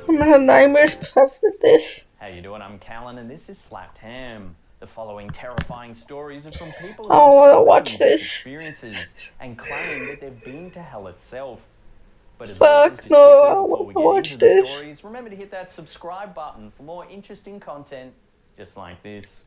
I'm gonna have nightmares after this. How you doing? I'm Callan and this is Slapped Ham. The following terrifying stories are from people I who don't have wanna suffered watch near-death this. experiences and claim that they've been to hell itself. But as always, Fuck just no, I quickly don't before we wanna get into watch the this. stories, remember to hit that subscribe button for more interesting content just like this.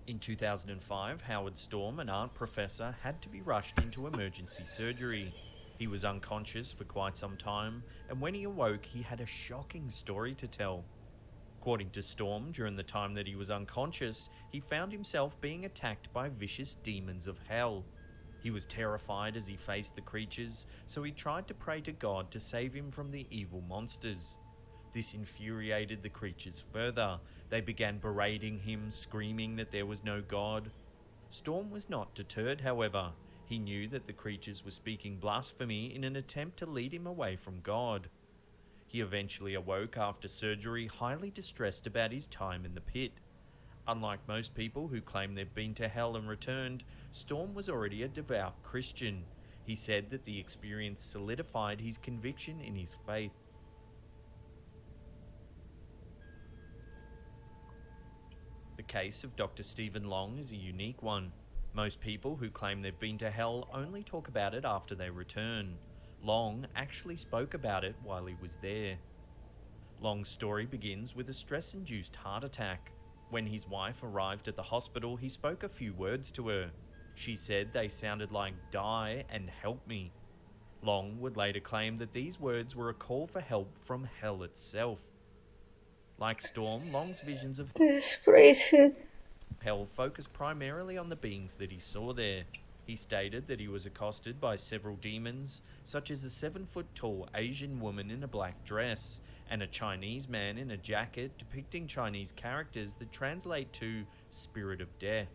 In 2005, Howard Storm, an art professor, had to be rushed into emergency surgery. He was unconscious for quite some time, and when he awoke, he had a shocking story to tell. According to Storm, during the time that he was unconscious, he found himself being attacked by vicious demons of hell. He was terrified as he faced the creatures, so he tried to pray to God to save him from the evil monsters. This infuriated the creatures further. They began berating him, screaming that there was no God. Storm was not deterred, however. He knew that the creatures were speaking blasphemy in an attempt to lead him away from God. He eventually awoke after surgery, highly distressed about his time in the pit. Unlike most people who claim they've been to hell and returned, Storm was already a devout Christian. He said that the experience solidified his conviction in his faith. The case of Dr. Stephen Long is a unique one. Most people who claim they've been to hell only talk about it after they return. Long actually spoke about it while he was there. Long's story begins with a stress-induced heart attack. When his wife arrived at the hospital, he spoke a few words to her. She said they sounded like "die" and "help me." Long would later claim that these words were a call for help from hell itself. Like Storm, Long's visions of This is crazy. hell focused primarily on the beings that he saw there. He stated that he was accosted by several demons, such as a 7-foot-tall Asian woman in a black dress, and a Chinese man in a jacket depicting Chinese characters that translate to "spirit of death."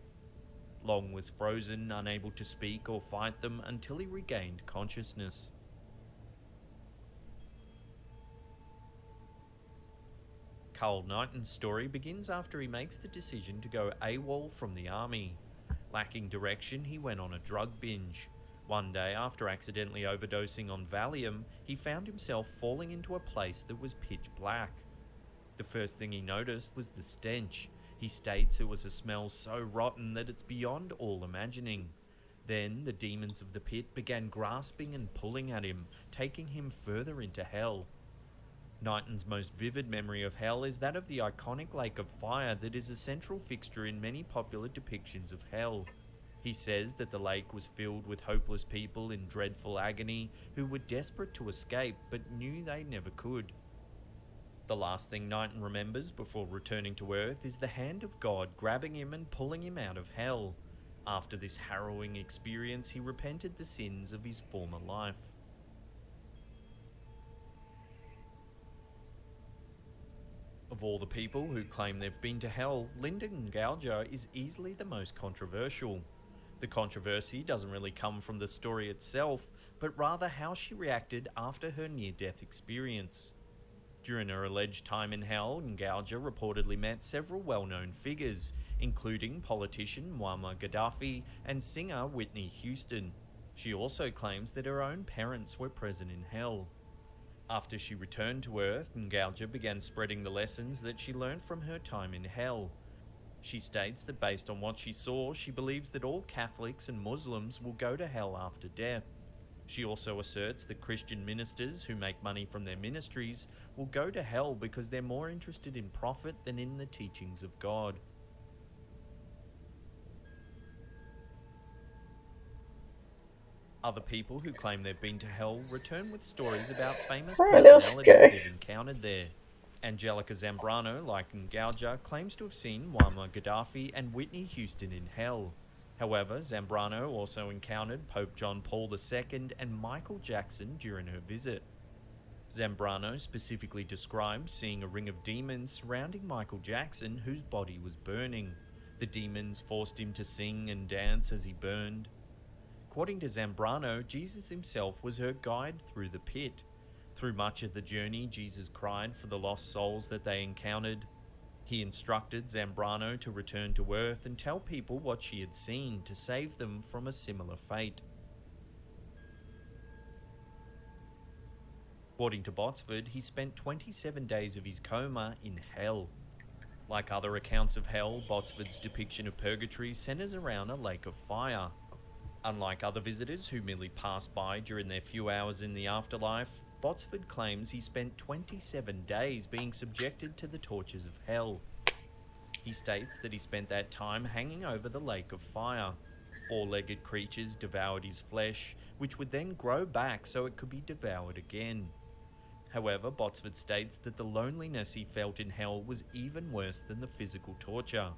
Long was frozen, unable to speak or fight them until he regained consciousness. Carl Knighton's story begins after he makes the decision to go AWOL from the army. Lacking direction, he went on a drug binge. One day, after accidentally overdosing on Valium, he found himself falling into a place that was pitch black. The first thing he noticed was the stench. He states it was a smell so rotten that it's beyond all imagining. Then the demons of the pit began grasping and pulling at him, taking him further into hell. Knighton's most vivid memory of hell is that of the iconic lake of fire that is a central fixture in many popular depictions of hell. He says that the lake was filled with hopeless people in dreadful agony who were desperate to escape but knew they never could. The last thing Knighton remembers before returning to Earth is the hand of God grabbing him and pulling him out of hell. After this harrowing experience, he repented the sins of his former life. Of all the people who claim they've been to hell, Linda Gouger is easily the most controversial. The controversy doesn't really come from the story itself, but rather how she reacted after her near-death experience. During her alleged time in hell, Gouger reportedly met several well-known figures, including politician Muammar Gaddafi and singer Whitney Houston. She also claims that her own parents were present in hell. After she returned to Earth, Gouger began spreading the lessons that she learned from her time in hell. She states that based on what she saw, she believes that all Catholics and Muslims will go to hell after death. She also asserts that Christian ministers who make money from their ministries will go to hell because they're more interested in profit than in the teachings of God. Other people who claim they've been to hell return with stories about famous I'm a little personalities scared. they've encountered there. Angelica Zambrano, like Gouger, claims to have seen Muammar Gaddafi and Whitney Houston in hell. However, Zambrano also encountered Pope John Paul II and Michael Jackson during her visit. Zambrano specifically described seeing a ring of demons surrounding Michael Jackson whose body was burning. The demons forced him to sing and dance as he burned. According to Zambrano, Jesus himself was her guide through the pit. Through much of the journey, Jesus cried for the lost souls that they encountered. He instructed Zambrano to return to Earth and tell people what she had seen to save them from a similar fate. According to Botsford, he spent 27 days of his coma in hell. Like other accounts of hell, Botsford's depiction of purgatory centers around a lake of fire. Unlike other visitors who merely passed by during their few hours in the afterlife, Botsford claims he spent 27 days being subjected to the tortures of hell. He states that he spent that time hanging over the lake of fire. Four-legged creatures devoured his flesh, which would then grow back so it could be devoured again. However, Botsford states that the loneliness he felt in hell was even worse than the physical torture.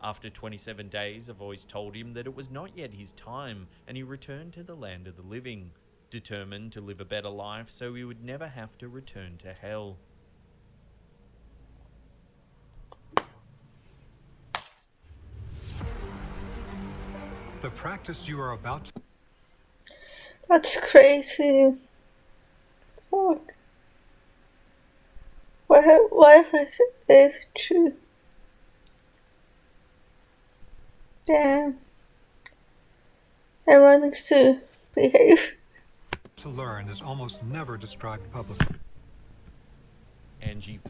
After 27 days, a voice told him that it was not yet his time, and he returned to the land of the living, determined to live a better life so he would never have to return to hell. The practice you are about to... That's crazy. Fuck. What if it is true? Damn. Everyone needs to behave. to learn is almost never described publicly. Angie